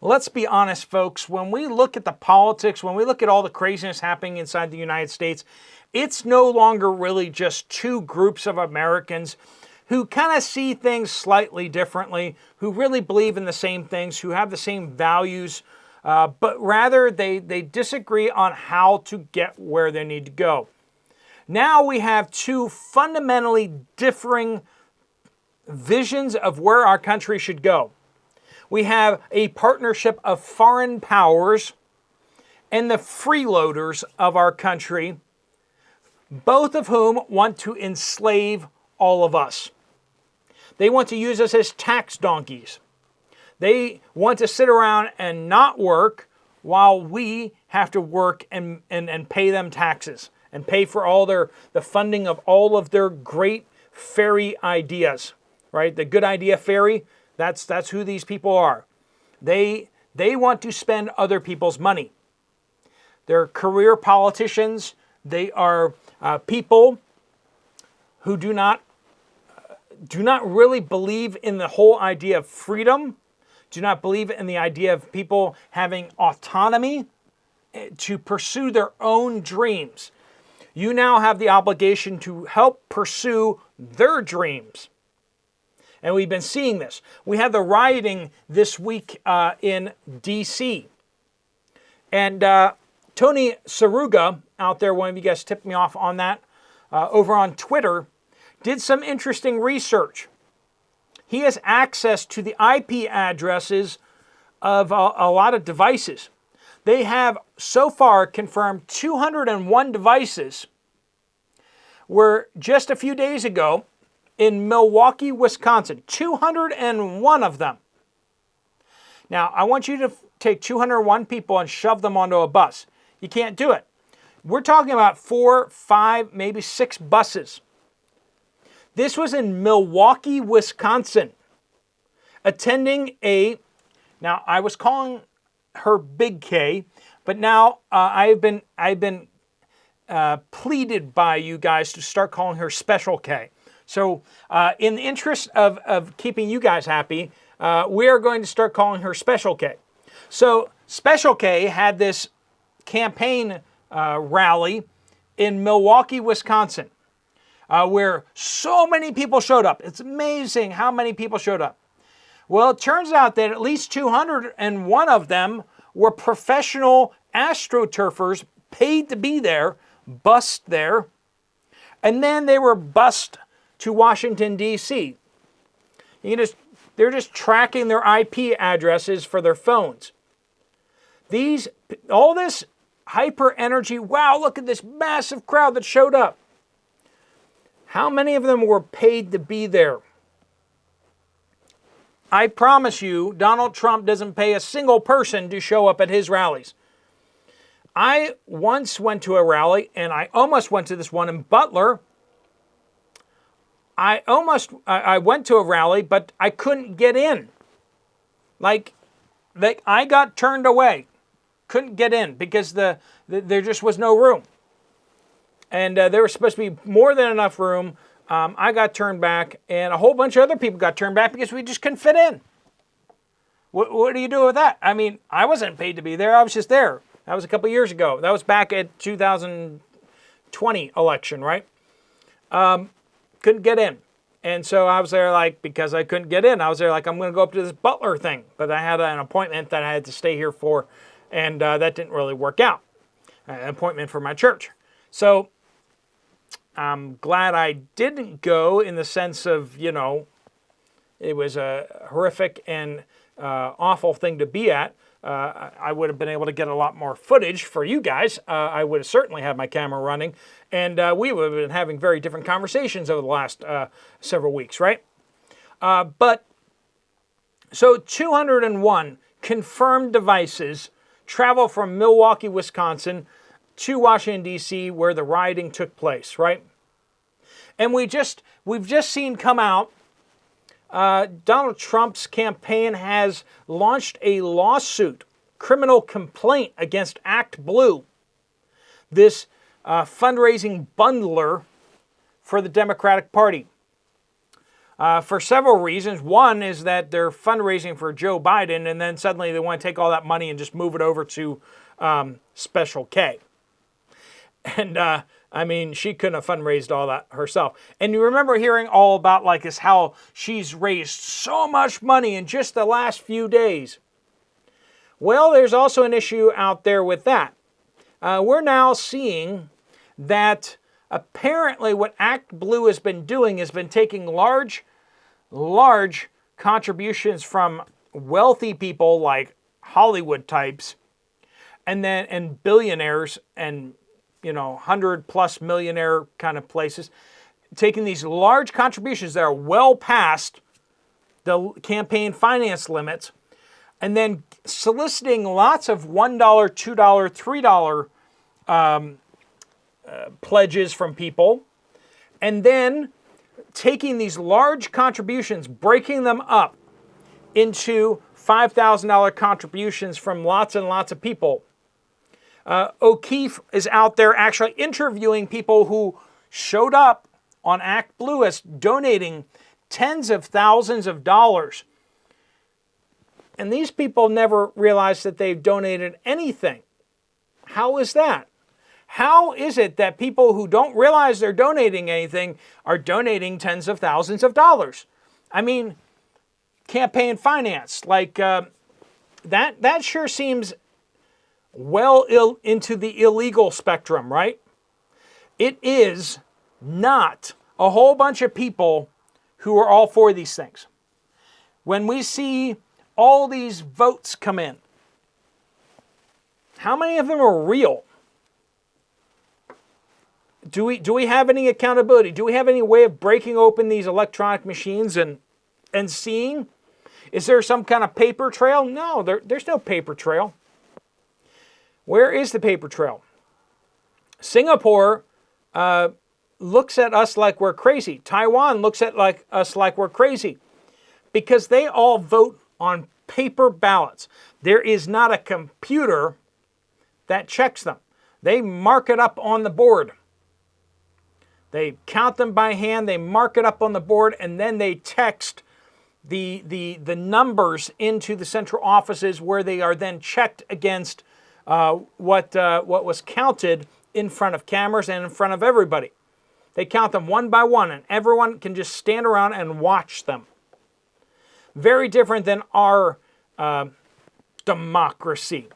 Let's be honest, folks. When we look at the politics, when we look at all the craziness happening inside the United States, it's no longer really just two groups of Americans who kind of see things slightly differently, who really believe in the same things, who have the same values, but rather they disagree on how to get where they need to go. Now we have two fundamentally differing visions of where our country should go. We have a partnership of foreign powers and the freeloaders of our country, both of whom want to enslave all of us. They want to use us as tax donkeys. They want to sit around and not work while we have to work and pay them taxes and pay for all the funding of all of their great fairy ideas, right? The good idea fairy, that's who these people are. They want to spend other people's money. They're career politicians. They are people who do not really believe in the whole idea of freedom, do not believe in the idea of people having autonomy to pursue their own dreams. You now have the obligation to help pursue their dreams. And we've been seeing this. We had the rioting this week in D.C. And Tony Saruga out there, one of you guys tipped me off on that, over on Twitter, did some interesting research. He has access to the IP addresses of a lot of devices. They have so far confirmed 201 devices were just a few days ago in Milwaukee, Wisconsin. 201 of them. Now, I want you to take 201 people and shove them onto a bus. You can't do it. We're talking about 4, 5, maybe 6 buses. This was in Milwaukee, Wisconsin, attending now I was calling her Big K, but now I've been pleaded by you guys to start calling her Special K. So in the interest of keeping you guys happy, we are going to start calling her Special K. So Special K had this campaign rally in Milwaukee, Wisconsin, where so many people showed up. It's amazing how many people showed up. Well, it turns out that at least 201 of them were professional astroturfers paid to be there, bussed there, and then they were bussed to Washington, D.C. They're just tracking their IP addresses for their phones. All this hyper energy, wow, look at this massive crowd that showed up. How many of them were paid to be there? I promise you, Donald Trump doesn't pay a single person to show up at his rallies. I once went to a rally, and I almost went to this one in Butler. I went to a rally, but I couldn't get in. Like I got turned away. Couldn't get in because there just was no room. And there was supposed to be more than enough room. I got turned back, and a whole bunch of other people got turned back because we just couldn't fit in. What do you do with that? I mean, I wasn't paid to be there. I was just there. That was a couple years ago. That was back at 2020 election, right? Couldn't get in. And so I was there because I couldn't get in, I was there I'm going to go up to this Butler thing. But I had an appointment that I had to stay here for, and that didn't really work out. An appointment for my church. So I'm glad I didn't go in the sense of, it was a horrific and awful thing to be at. I would have been able to get a lot more footage for you guys. I would have certainly had my camera running, and we would have been having very different conversations over the last several weeks, right? But so 201 confirmed devices travel from Milwaukee, Wisconsin to Washington, D.C., where the rioting took place, right? And we've just seen come out, Donald Trump's campaign has launched a lawsuit, criminal complaint against Act Blue, this fundraising bundler for the Democratic Party. for several reasons. One is that they're fundraising for Joe Biden, and then suddenly they want to take all that money and just move it over to Special K. And I mean, she couldn't have fundraised all that herself. And you remember hearing all about like this, how she's raised so much money in just the last few days. Well, there's also an issue out there with that. We're now seeing that apparently what Act Blue has been doing has been taking large contributions from wealthy people like Hollywood types and billionaires and 100+ millionaire kind of places, taking these large contributions that are well past the campaign finance limits, and then soliciting lots of $1, $2, $3 pledges from people, and then taking these large contributions, breaking them up into $5,000 contributions from lots and lots of people. O'Keefe is out there actually interviewing people who showed up on Act Blue as donating tens of thousands of dollars. And these people never realized that they've donated anything. How is that? How is it that people who don't realize they're donating anything are donating tens of thousands of dollars? I mean, campaign finance, like that sure seems well into the illegal spectrum, right? It is not a whole bunch of people who are all for these things. When we see all these votes come in, how many of them are real? Do we have any accountability? Do we have any way of breaking open these electronic machines and seeing? Is there some kind of paper trail? No, there's no paper trail. Where is the paper trail? Singapore looks at us like we're crazy. Taiwan looks at us like we're crazy because they all vote on paper ballots. There is not a computer that checks them. They mark it up on the board. They count them by hand, they mark it up on the board, and then they text the numbers into the central offices where they are then checked against what was counted in front of cameras and in front of everybody. They count them one by one, and everyone can just stand around and watch them. Very different than our democracy.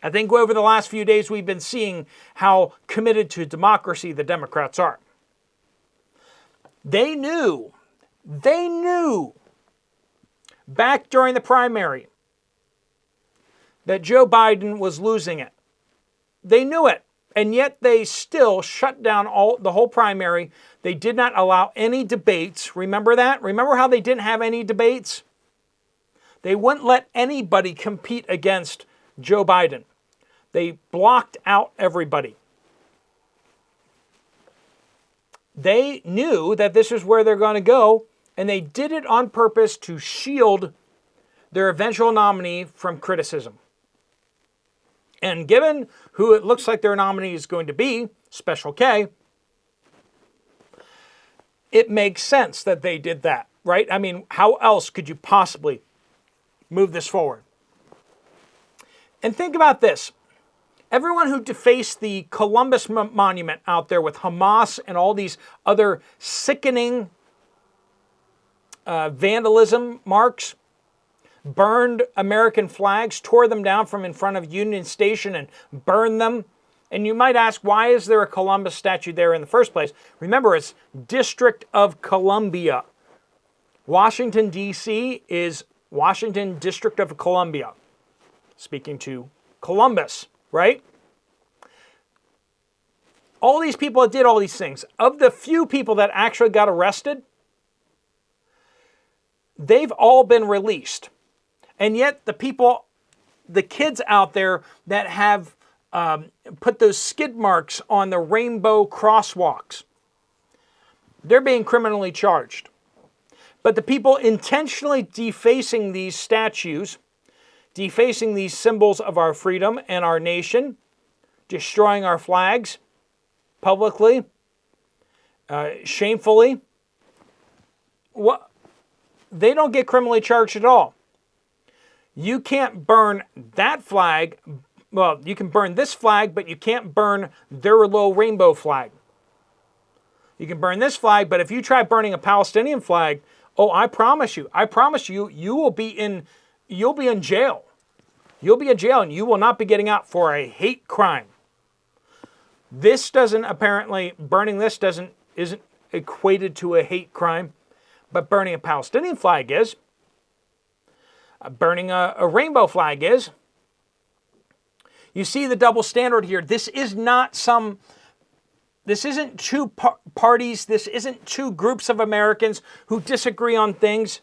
I think over the last few days we've been seeing how committed to democracy the Democrats are. They knew back during the primary that Joe Biden was losing it. They knew it, and yet they still shut down the whole primary. They did not allow any debates. Remember that? Remember how they didn't have any debates? They wouldn't let anybody compete against Joe Biden. They blocked out everybody. They knew that this is where they're going to go, and they did it on purpose to shield their eventual nominee from criticism. And given who it looks like their nominee is going to be, Special K, it makes sense that they did that, right? I mean, how else could you possibly move this forward? And think about this. Everyone who defaced the Columbus Monument out there with Hamas and all these other sickening vandalism marks, burned American flags, tore them down from in front of Union Station and burned them. And you might ask, why is there a Columbus statue there in the first place? Remember, it's District of Columbia. Washington, D.C. is Washington District of Columbia. Speaking to Columbus, right? All these people that did all these things, of the few people that actually got arrested, they've all been released. And yet the kids out there that have put those skid marks on the rainbow crosswalks, they're being criminally charged. But the people intentionally defacing these statues, defacing these symbols of our freedom and our nation, destroying our flags publicly, shamefully, what, they don't get criminally charged at all. You can't burn that flag. Well, you can burn this flag, but you can't burn their little rainbow flag. You can burn this flag, but if you try burning a Palestinian flag, oh, I promise you, you will be in jail. You'll be in jail, and you will not be getting out for a hate crime. This doesn't apparently, burning this isn't equated to a hate crime, but burning a Palestinian flag is. Burning a rainbow flag is. You see the double standard here. This isn't two parties. This isn't two groups of Americans who disagree on things,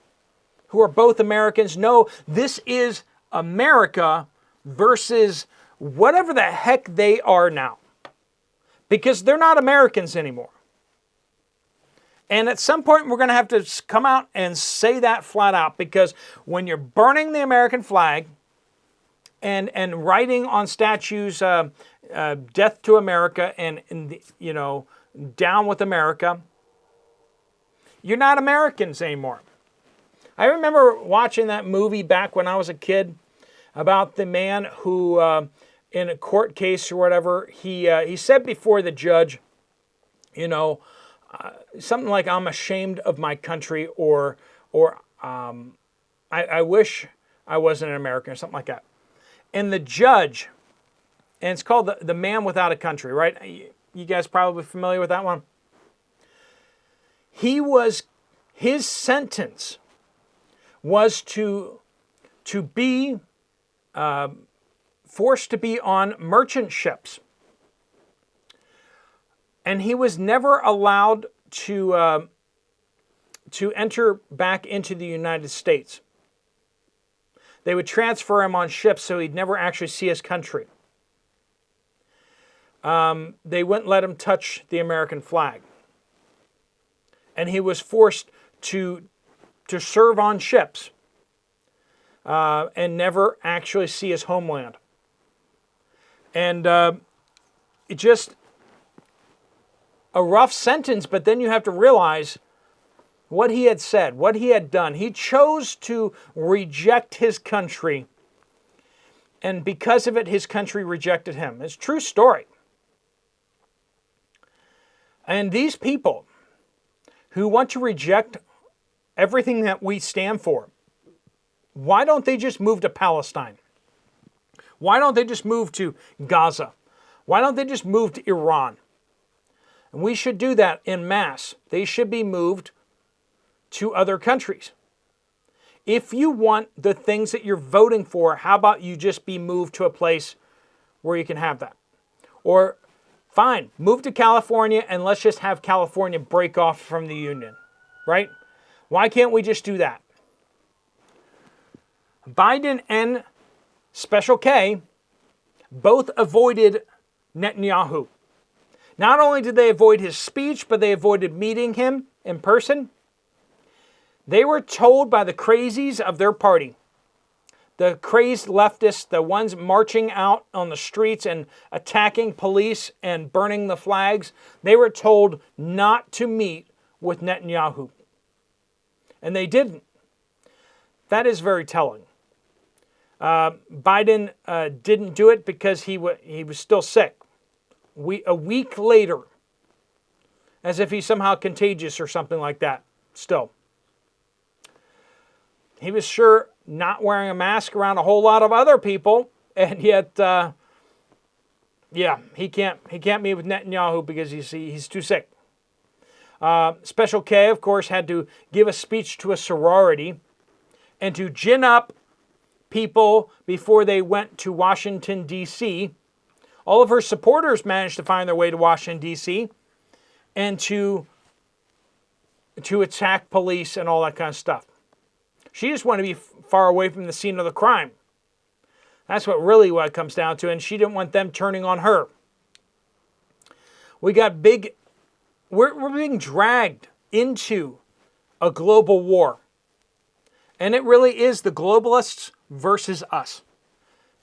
who are both Americans. No, this is America versus whatever the heck they are now. Because they're not Americans anymore. And at some point, we're going to have to come out and say that flat out, because when you're burning the American flag and writing on statues, death to America and down with America, you're not Americans anymore. I remember watching that movie back when I was a kid about the man who, in a court case or whatever, he said before the judge, something like, I'm ashamed of my country, or I wish I wasn't an American, or something like that. And the judge, and it's called the Man Without a Country, right? You guys probably familiar with that one? His sentence was to be forced to be on merchant ships. And he was never allowed to enter back into the United States. They would transfer him on ships so he'd never actually see his country. They wouldn't let him touch the American flag. And he was forced to serve on ships and never actually see his homeland. And it just a rough sentence, but then you have to realize what he had said, what he had done. He chose to reject his country, and because of it, his country rejected him. It's a true story. And these people who want to reject everything that we stand for, why don't they just move to Palestine? Why don't they just move to Gaza? Why don't they just move to Iran? And we should do that en masse. They should be moved to other countries. If you want the things that you're voting for, how about you just be moved to a place where you can have that? Or, fine, move to California and let's just have California break off from the Union, right? Why can't we just do that? Biden and Special K both avoided Netanyahu. Not only did they avoid his speech, but they avoided meeting him in person. They were told by the crazies of their party, the crazed leftists, the ones marching out on the streets and attacking police and burning the flags, they were told not to meet with Netanyahu. And they didn't. That is very telling. Biden didn't do it because he was still sick. A week later, as if he's somehow contagious or something like that, still. He was sure not wearing a mask around a whole lot of other people, and yet, he can't meet with Netanyahu because he's too sick. Special K, of course, had to give a speech to a sorority and to gin up people before they went to Washington, D.C. All of her supporters managed to find their way to Washington, D.C. and to attack police and all that kind of stuff. She just wanted to be far away from the scene of the crime. That's what it comes down to, and she didn't want them turning on her. We're being dragged into a global war. And it really is the globalists versus us.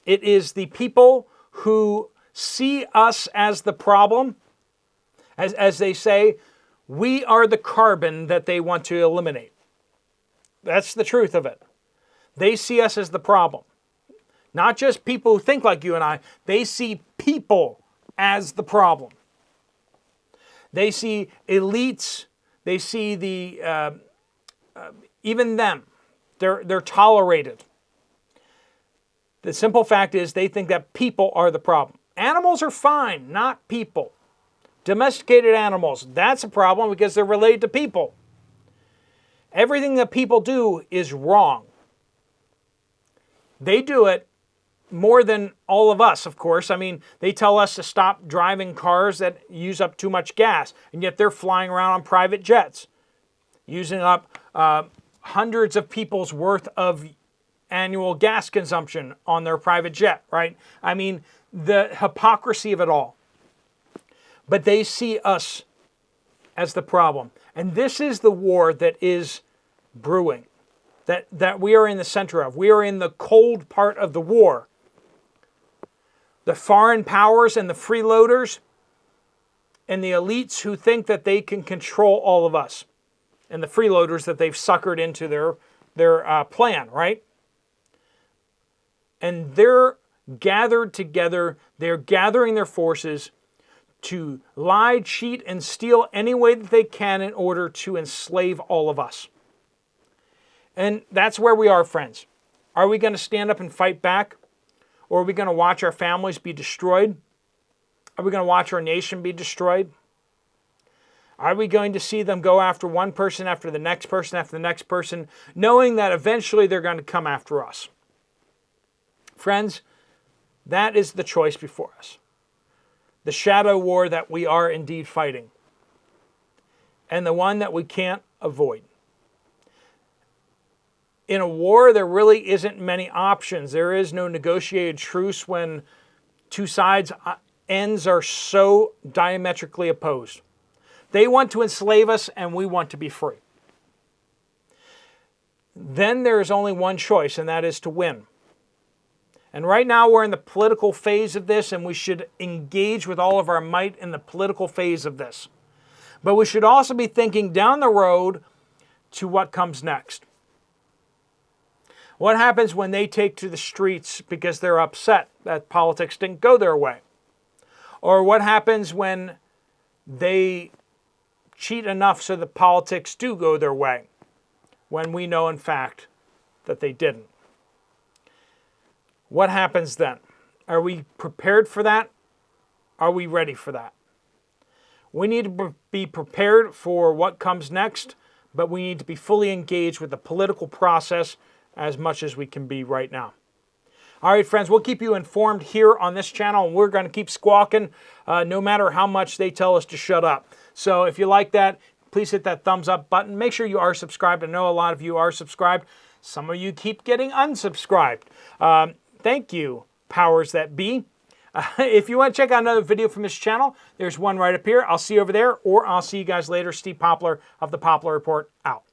It is the people who see us as the problem. As they say, we are the carbon that they want to eliminate. That's the truth of it. They see us as the problem. Not just people who think like you and I. They see people as the problem. They see elites. They see even them. They're tolerated. The simple fact is they think that people are the problem. Animals are fine, not people. Domesticated animals, that's a problem because they're related to people. Everything that people do is wrong. They do it more than all of us, of course. I mean, they tell us to stop driving cars that use up too much gas, and yet they're flying around on private jets, using up hundreds of people's worth of annual gas consumption on their private jet, right? I mean, the hypocrisy of it all. But they see us as the problem. And this is the war that is brewing, that we are in the center of. We are in the cold part of the war. The foreign powers and the freeloaders and the elites who think that they can control all of us, and the freeloaders that they've suckered into their plan, right? And they're gathered together, they're gathering their forces to lie, cheat, and steal any way that they can in order to enslave all of us. And that's where we are, friends. Are we going to stand up and fight back? Or are we going to watch our families be destroyed? Are we going to watch our nation be destroyed? Are we going to see them go after one person after the next person after the next person, knowing that eventually they're going to come after us? Friends, that is the choice before us. The shadow war that we are indeed fighting. And the one that we can't avoid. In a war, there really isn't many options. There is no negotiated truce when two sides' ends are so diametrically opposed. They want to enslave us and we want to be free. Then there is only one choice, and that is to win. And right now we're in the political phase of this, and we should engage with all of our might in the political phase of this. But we should also be thinking down the road to what comes next. What happens when they take to the streets because they're upset that politics didn't go their way? Or what happens when they cheat enough so that politics do go their way, when we know in fact that they didn't? What happens then? Are we prepared for that? Are we ready for that? We need to be prepared for what comes next, but we need to be fully engaged with the political process as much as we can be right now. All right, friends, we'll keep you informed here on this channel, and we're going to keep squawking no matter how much they tell us to shut up. So if you like that, please hit that thumbs up button. Make sure you are subscribed. I know a lot of you are subscribed. Some of you keep getting unsubscribed. Thank you, powers that be. If you want to check out another video from this channel, there's one right up here. I'll see you over there, or I'll see you guys later. Steve Poplar of the Poplar Report, out.